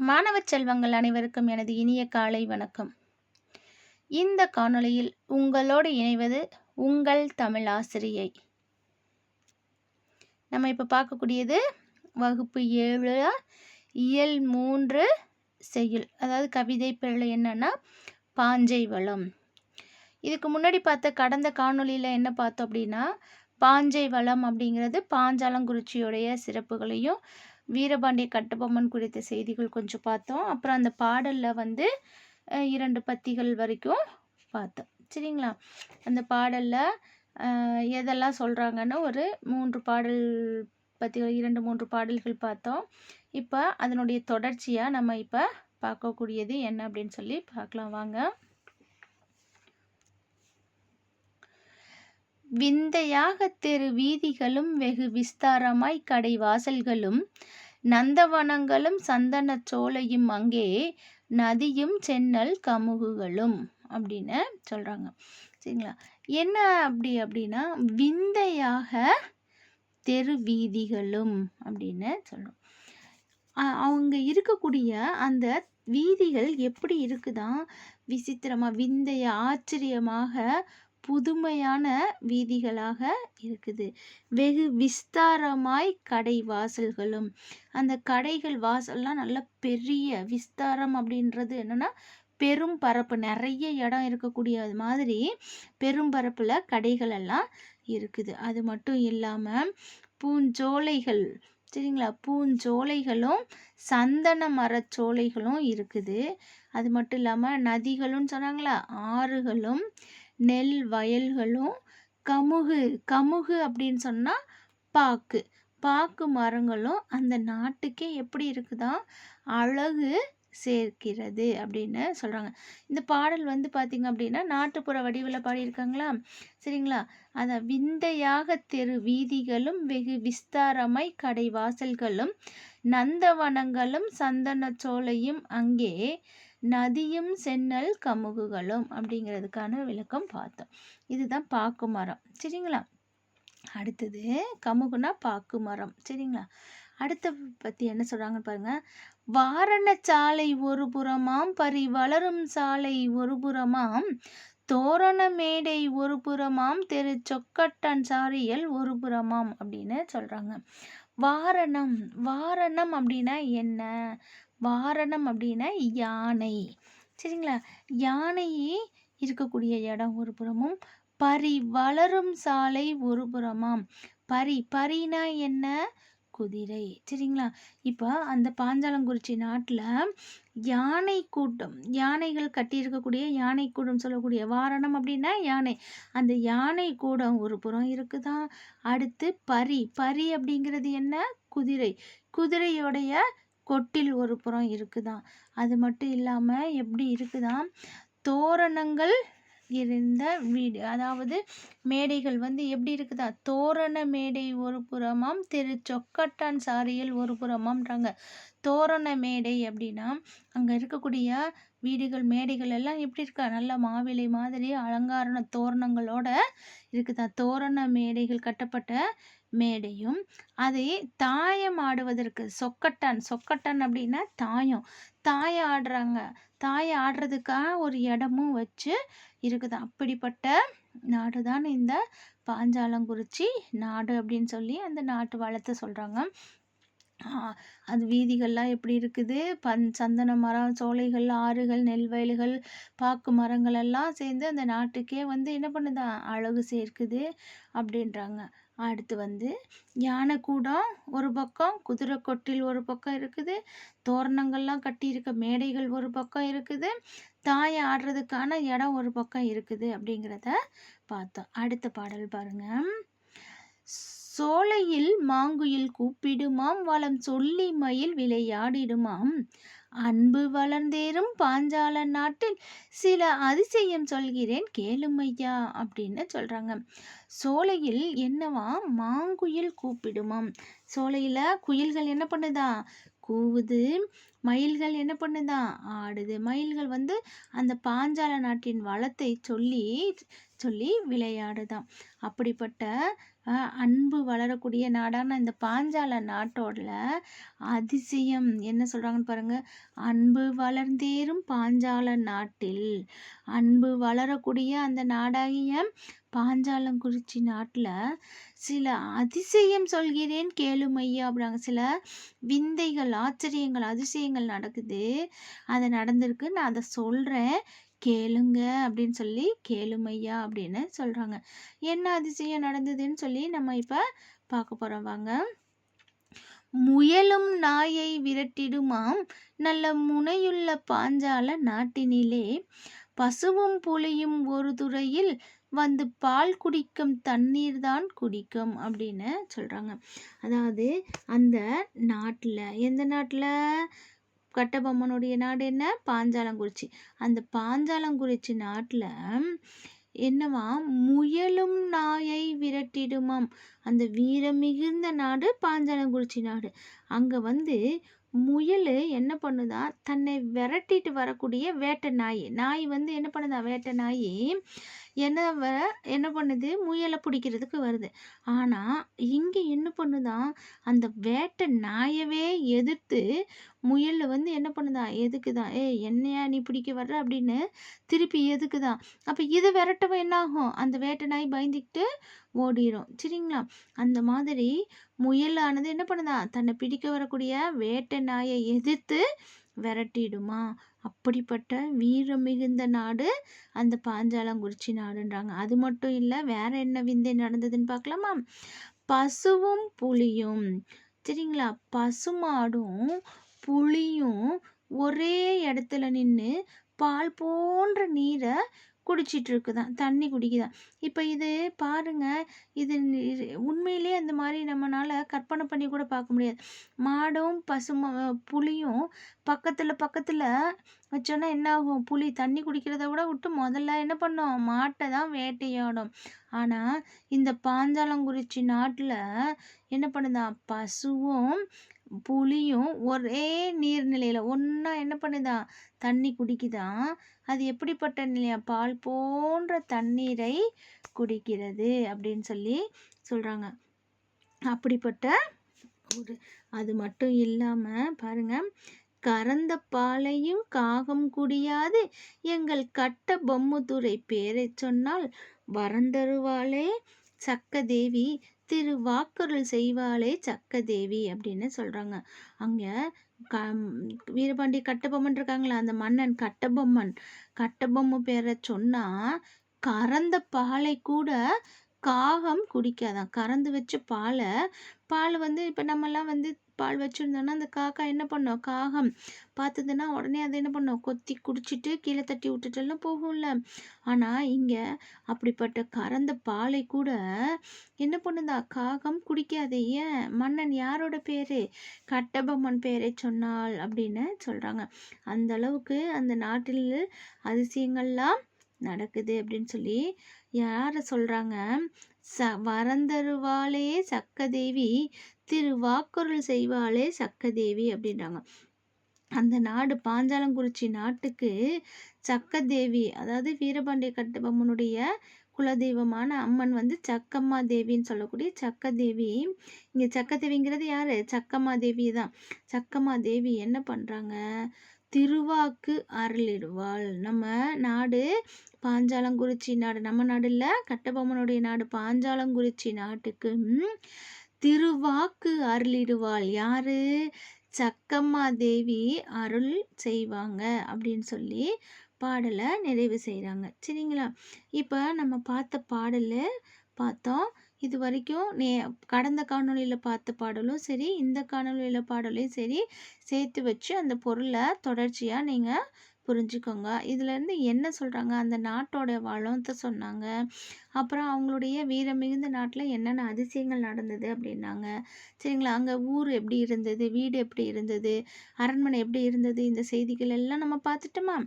மாணவ செல்வங்கள் அனைவருக்கும் எனது இனிய காலை வணக்கம். இந்த காணொளியில் உங்களோடு இணைவது உங்கள் தமிழ் ஆசிரியை. நம்ம இப்போ பார்க்கக்கூடியது வகுப்பு 7 இயல் 3 செய்யுள், அதாவது கவிதை பிழை. என்னன்னா பாஞ்சை வளம். இதுக்கு முன்னாடி பார்த்த கடந்த காணொளியில் என்ன பார்த்தோம் அப்படின்னா, பாஞ்சை வளம் அப்படிங்கிறது பாஞ்சாலங்குறிச்சியோடைய சிறப்புகளையும் வீரபாண்டிய கட்டபொம்மன் குறித்த செய்திகள் கொஞ்சம் பார்த்தோம். அப்புறம் அந்த பாடலில் 2 பத்திகள் வரைக்கும் பார்த்தோம். சரிங்களா? அந்த பாடலில் எதெல்லாம் சொல்கிறாங்கன்னு ஒரு 3 பாடல் பத்திகள் 2-3 பாடல்கள் பார்த்தோம். இப்போ அதனுடைய தொடர்ச்சியாக நம்ம இப்போ பார்க்கக்கூடியது என்ன அப்படின்னு சொல்லி பார்க்கலாம் வாங்க. விந்தையாக தெரு வீதிகளும் வெகு விஸ்தாரமாய் கடை வாசல்களும் நந்தவனங்களும் சந்தன சோலையும் அங்கே நதியும் சென்னல் கமுகுகளும் அப்படின்னு சொல்கிறாங்க. சரிங்களா? என்ன அப்படின்னா விந்தையாக தெரு வீதிகளும் அப்படின்னு சொல்கிறோம். அவங்க இருக்கக்கூடிய அந்த வீதிகள் எப்படி இருக்குதான், விசித்திரமாக விந்தைய ஆச்சரியமாக புதுமையான வீதிகளாக இருக்குது. வெகு விஸ்தாரமாய் கடை வாசல்களும், அந்த கடைகள் வாசல்லாம் நல்ல பெரிய விஸ்தாரம் அப்படின்றது என்னன்னா பெரும் பரப்பு, நிறைய இடம் இருக்கக்கூடிய மாதிரி பெரும் பரப்பில் கடைகள் எல்லாம் இருக்குது. அது மட்டும் இல்லாமல் பூஞ்சோலைகள், சரிங்களா, பூஞ்சோலைகளும் சந்தன மரச்சோலைகளும் இருக்குது. அது மட்டும் இல்லாமல் நதிகளும் சொன்னாங்களா, ஆறுகளும் நெல் வயல்களும் கமுகு அப்படின்னு சொன்னால் பாக்கு மரங்களும் அந்த நாட்டுக்கே எப்படி இருக்குதான் அழகு சேர்க்கிறது அப்படின்னு சொல்கிறாங்க. இந்த பாடல் பார்த்திங்க அப்படின்னா நாட்டுப்புற வடிவில் பாடியிருக்காங்களா. சரிங்களா? அதை விந்தையாக தெரு வீதிகளும் வெகு விஸ்தாரமாய் கடை வாசல்களும் நந்தவனங்களும் சந்தன சோலையும் அங்கே நதியும் சென்னல் கமுகுகளும் அப்படிங்கிறதுக்கான விளக்கம் பார்த்தோம். இதுதான் பாக்கு மரம். சரிங்களா? அடுத்தது கமுகுனா பாக்கு மரம். சரிங்களா? அடுத்த பற்றி என்ன சொல்கிறாங்க பாருங்க. வாரண சாலை ஒரு புறமாம், பரி வளரும் சாலை ஒரு புறமாம், தோரண மேடை ஒரு புறமாம், தெரு சொக்கட்டான் சாரியல் ஒரு புறமாம் அப்படின்னு சொல்கிறாங்க. வாரணம் அப்படின்னா என்ன? வாரணம் அப்படின்னா யானை. சரிங்களா? யானை இருக்கக்கூடிய இடம் ஒரு புறமும், பரி வளரும் சாலை ஒரு புறமாம். பரினா என்ன? குதிரை. சரிங்களா? இப்போ அந்த பாஞ்சாலங்குறிச்சி நாட்டில் யானை கூட்டம், யானைகள் கட்டியிருக்கக்கூடிய யானை கூட்டம் சொல்லக்கூடிய வாரணம் அப்படின்னா யானை. அந்த யானை கூடம் ஒரு புறம் இருக்குதான். அடுத்து பரி அப்படிங்கிறது என்ன? குதிரை. குதிரையோடைய கொட்டில் ஒரு புறம் இருக்குதான். அது மட்டும் இல்லாமல் எப்படி இருக்குதான், தோரணங்கள் இருந்த வீடு, அதாவது மேடைகள் எப்படி இருக்குதா, தோரண மேடை ஒரு புறமாம், தெரு சொக்கட்டான் சாரியல் ஒரு புறமாம்ன்றாங்க. தோரண மேடை அப்படின்னா அங்கே இருக்கக்கூடிய வீடுகள் மேடைகள் எல்லாம் எப்படி இருக்கா, நல்ல மாவிலை மாதிரி அலங்கார தோரணங்களோட இருக்குதா. தோரண மேடைகள் கட்டப்பட்ட மேடையும், அதை தாயம் ஆடுவதற்கு சொக்கட்டான் அப்படின்னா தாயம் ஆடுறாங்க. தாயம் ஆடுறதுக்காக ஒரு இடமும் வச்சு இருக்குது. அப்படிப்பட்ட நாடு தான் இந்த பாஞ்சாலங்குறிச்சி நாடு அப்படின்னு சொல்லி அந்த நாட்டு வளத்தை சொல்கிறாங்க. அது வீதிகள்லாம் எப்படி இருக்குது, சந்தன மரம், சோலைகள், ஆறுகள், நெல் வயல்கள், பாக்கு மரங்கள் எல்லாம் சேர்ந்து அந்த நாட்டுக்கே என்ன பண்ணுதா, அழகு சேர்க்குது அப்படின்றாங்க. அடுத்து யானை கூடம் ஒரு பக்கம், குதிரை கொட்டில் ஒரு பக்கம் இருக்குது, தோரணங்கள்லாம் கட்டியிருக்க மேடைகள் ஒரு பக்கம் இருக்குது, தாயை ஆடுறதுக்கான இடம் ஒரு பக்கம் இருக்குது அப்படிங்கிறத பார்த்தோம். அடுத்த பாடல் பாருங்க. சோலையில் மாங்குயில் கூப்பிடுமாம், வளம் சொல்லி மயில் விளையாடிடுமாம், அன்பு வளர்ந்தேறும் பாஞ்சால நாட்டில் சில அதிசயம் சொல்கிறேன் கேளுமையா அப்படின்னு சொல்கிறாங்க. சோலையில் என்னவா, மாங்குயில் கூப்பிடுமாம். சோலையில் குயில்கள் என்ன பண்ணுதா, கூவுது, மயில்கள் என்ன பண்ணுதான் ஆடுது. மயில்கள் வந்து அந்த பாஞ்சால நாட்டின் வளத்தை சொல்லி சொல்லி விளையாடுதாம். அப்படிப்பட்ட அன்பு வளரக்கூடிய நாடான இந்த பாஞ்சால நாட்டோட அதிசயம் என்ன சொல்றாங்கன்னு பாருங்க. அன்பு வளர்ந்தேறும் பாஞ்சால நாட்டில், அன்பு வளரக்கூடிய அந்த நாடாகிய பாஞ்சாலங்குறிச்சி நாட்டில் சில அதிசயம் சொல்கிறேன் கேளுமையா அப்படின்னாங்க. சில விந்தைகள், ஆச்சரியங்கள், அதிசயங்கள் நடக்குது. அது நடந்திருக்கு, நான் அதை சொல்கிறேன் கேளுங்க அப்படின்னு சொல்லி கேளுமையா அப்படின்னு சொல்கிறாங்க. என்ன அதிசயம் நடந்ததுன்னு சொல்லி நம்ம இப்போ பார்க்க போகிறோம் வாங்க. முயலும் நாயை விரட்டிடுமாம் நல்ல முனையுள்ள பாஞ்சால நாட்டினிலே, பசுவும் புலியும் ஒரு துறையில் வந்து பால் குடிக்கும் தண்ணீர் தான் குடிக்கும் அப்படின்னு சொல்கிறாங்க. அதாவது அந்த நாட்டில், எந்த நாட்டில், கட்டபொம்மனுடைய நாடு என்ன, பாஞ்சாலங்குறிச்சி. அந்த பாஞ்சாலங்குறிச்சி நாட்டில் என்னவா, முயலும் நாயை விரட்டிடுமாம். அந்த வீரம் மிகுந்த நாடு பாஞ்சாலங்குறிச்சி நாடு. அங்கே வந்து முயல் என்ன பண்ணுதா, தன்னை விரட்டிட்டு வரக்கூடிய வேட்டை நாய், நாய் வந்து என்ன பண்ணுதா, வேட்டை நாய் என்ன பண்ணுது, முயலை பிடிக்கிறதுக்கு வருது. ஆனால் இங்கே என்ன பண்ணுதான், அந்த வேட்டை நாயவே எதிர்த்து முயல் வந்து என்ன பண்ணுதான், எதுக்குதான், என்னையா நீ பிடிக்க வர்ற அப்படின்னு திருப்பி எதுக்குதான். அப்போ இது விரட்டவும் என்ன ஆகும், அந்த வேட்டை நாய் பயந்துக்கிட்டு ஓடிடும். சரிங்களா. அந்த மாதிரி முயலானது என்ன பண்ணுதான், தன்னை பிடிக்க வரக்கூடிய வேட்டை நாயை எதிர்த்து விரட்டிடுமா. அப்படிப்பட்ட வீரம் மிகுந்த நாடு அந்த பாஞ்சாலங்குறிச்சி நாடுன்றாங்க. அது மட்டும் இல்லை, வேற என்ன விந்தை நடந்ததுன்னு பார்க்கலாமா. பசுவும் புலியும், சரிங்களா, பசுமாடும் புலியும் ஒரே இடத்துல நின்று பால் போன்ற நீரை குடிச்சிட்டு இருக்குதான், தண்ணி குடிக்குதான். இப்போ இது பாருங்க, இது உண்மையிலே அந்த மாதிரி நம்மளால கற்பனை பண்ணி கூட பார்க்க முடியாது. மாடும் புலியும் பக்கத்தில் வச்சோன்னா என்ன ஆகும், புலி தண்ணி குடிக்கிறத விட விட்டு முதல்ல என்ன பண்ணும், மாட்டை தான் வேட்டையாடும். ஆனால் இந்த பாஞ்சாலங்குறிச்சி நாட்டில் என்ன பண்ணுதான், பசுவும் புலியும் ஒரே நீர்நிலையில் ஒன்றா என்ன பண்ணுதான், தண்ணி குடிக்குதான். அது எப்படிப்பட்ட நிலையா, பால் போன்ற தண்ணீரை குடிக்கிறது அப்படின்னு சொல்லி சொல்கிறாங்க. அப்படிப்பட்ட ஒரு, அது மட்டும் இல்லாமல் பாருங்க, கறந்த பாலையும் காகம் குடியாது எங்கள் கட்டபொம்முத்துறை பேரை சொன்னால் வரந்தருவாளே சக்கதேவி, திருவாக்கருள் செய்வாளே சக்கதேவி அப்படின்னு சொல்கிறாங்க. அங்கே வீரபாண்டிய கட்டபொம்மன் இருக்காங்களா, அந்த மன்னன் கட்டபொம்மன் பேரை சொன்னால் கறந்த பாலை கூட காகம் குடிக்காதான். கறந்து வச்ச பால் வந்து இப்போ நம்மலாம் வந்து பால் வச்சுருந்தோன்னா அந்த காக்கா என்ன பண்ணோம், காகம் பார்த்ததுன்னா உடனே அதை என்ன பண்ணோம், கொத்தி குடிச்சிட்டு கீழே தட்டி விட்டுட்டுலாம் போகும்ல. ஆனால் இங்கே அப்படிப்பட்ட கறந்த பாலை கூட என்ன பண்ணுதா, காகம் குடிக்காது. ஏன், மன்னன் யாரோட பேர், கட்டபொம்மன் பேரை சொன்னால் அப்படின்னு சொல்கிறாங்க. அந்த அளவுக்கு அந்த நாட்டில் அதிசயங்கள்லாம் நடக்குது அப்படின்னு சொல்லி யாரை சொல்கிறாங்க, வரந்தருவாளே சக்கதேவி, திருவாக்கருள் செய்வாளே சக்கதேவி அப்படின்றாங்க. அந்த நாடு பாஞ்சாலங்குறிச்சி நாட்டுக்கு சக்கதேவி, அதாவது வீரபாண்டிய கட்டபொம்மனுடைய குலதெய்வமான அம்மன் வந்து சக்கம்மா தேவின்னு சொல்லக்கூடிய சக்கதேவி. இங்கே சக்கதேவிங்கிறது யாரு, சக்கம்மா தேவி தான். சக்கம்மா தேவி என்ன பண்ணுறாங்க, திருவாக்கு அருளிடுவாள். நம்ம நாடு பாஞ்சாலங்குறிச்சி நாடு, நம்ம நாடு இல்லை, கட்டபொம்மனுடைய நாடு பாஞ்சாலங்குறிச்சி நாட்டுக்கு திருவாக்கு அருளிடுவாள் யாரு, சக்கம்மா தேவி அருள் செய்வாங்க அப்படின்னு சொல்லி பாடலை நிறைவு செய்கிறாங்க. சரிங்களா. இப்போ நம்ம பார்த்த பாடலை பார்த்தோம். இது வரைக்கும் கடந்த காணொலியில் பார்த்த பாடலும் சரி, இந்த காணொலியில் பாடலையும் சரி சேர்த்து வச்சு அந்த பொருளை தொடர்ச்சியாக நீங்கள் புரிஞ்சுக்கோங்க. இதுலேருந்து என்ன சொல்கிறாங்க, அந்த நாட்டோட வளத்தை சொன்னாங்க. அப்புறம் அவங்களுடைய வீரம் மிகுந்த நாட்டில் என்னென்ன அதிசயங்கள் நடந்தது அப்படின்னாங்க. சரிங்களா. அங்கே ஊர் எப்படி இருந்தது, வீடு எப்படி இருந்தது, அரண்மனை எப்படி இருந்தது, இந்த செய்திகள் எல்லாம் நம்ம பார்த்துட்டோமா.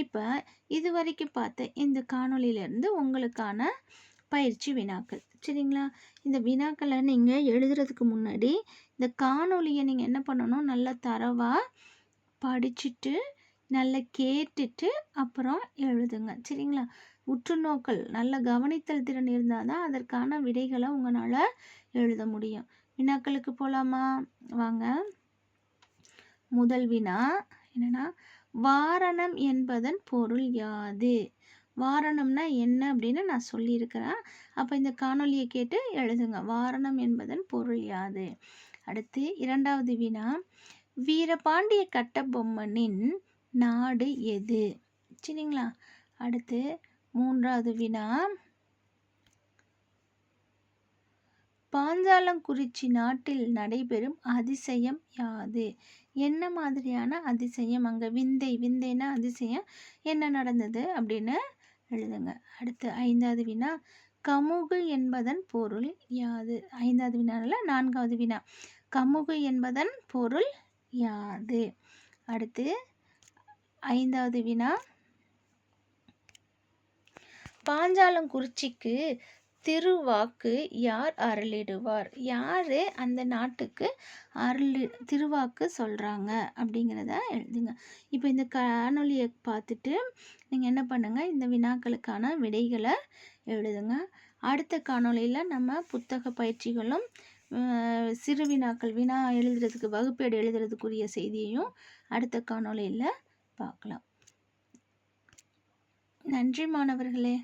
இப்போ இது வரைக்கும் பார்த்த இந்த காணொலியிலேருந்து உங்களுக்கான பயிற்சி வினாக்கள். சரிங்களா? இந்த வினாக்களை நீங்கள் எழுதுறதுக்கு முன்னாடி இந்த காணொளியை நீங்கள் என்ன பண்ணணும், நல்லா தரவா படிச்சுட்டு நல்லா கேட்டுட்டு அப்புறம் எழுதுங்க. சரிங்களா? உற்றுநோக்கல் நல்ல கவனித்தல் திறன் இருந்தால் தான் அதற்கான விடைகளை உங்களால் எழுத முடியும். வினாக்களுக்கு போகலாமா? வாங்க. முதல் வினா என்னன்னா, வாரணம் என்பதன் பொருள் யாது? வாரணம்னா என்ன அப்படின்னு நான் சொல்லியிருக்கிறேன். அப்போ இந்த காணொளியை கேட்டு எழுதுங்க. வாரணம் என்பதன் பொருள் யாது? அடுத்து இரண்டாவது வினா, வீரபாண்டிய கட்டபொம்மனின் நாடு எது? சரிங்களா? அடுத்து மூன்றாவது வினா, பாஞ்சாலங்குறிச்சி நாட்டில் நடைபெறும் அதிசயம் யாது? என்ன மாதிரியான அதிசயம் அங்கே? விந்தைனா அதிசயம், என்ன நடந்தது அப்படின்னு எழுதுங்க. அடுத்து ஐந்தாவது வினா, கமுகு என்பதன் பொருள் யாது? ஐந்தாவது வினால நான்காவது வினா, கமுகு என்பதன் பொருள் யாது? அடுத்து ஐந்தாவது வினா, பாஞ்சாலங்குறிச்சிக்கு திருவாக்கு யார் அருளிடுவார்? யார் அந்த நாட்டுக்கு திருவாக்கு சொல்கிறாங்க அப்படிங்கிறத எழுதுங்க. இப்போ இந்த காணொலியை பார்த்துட்டு நீங்கள் என்ன பண்ணுங்கள், இந்த வினாக்களுக்கான விடைகளை எழுதுங்க. அடுத்த காணொலியில் நம்ம புத்தக பயிற்சிகளும் சிறு வினாக்கள் வினா எழுதுறதுக்கு வகுப்பேடு எழுதுறதுக்குரிய செய்தியையும் அடுத்த காணொலியில் பார்க்கலாம். நன்றி மாணவர்களே.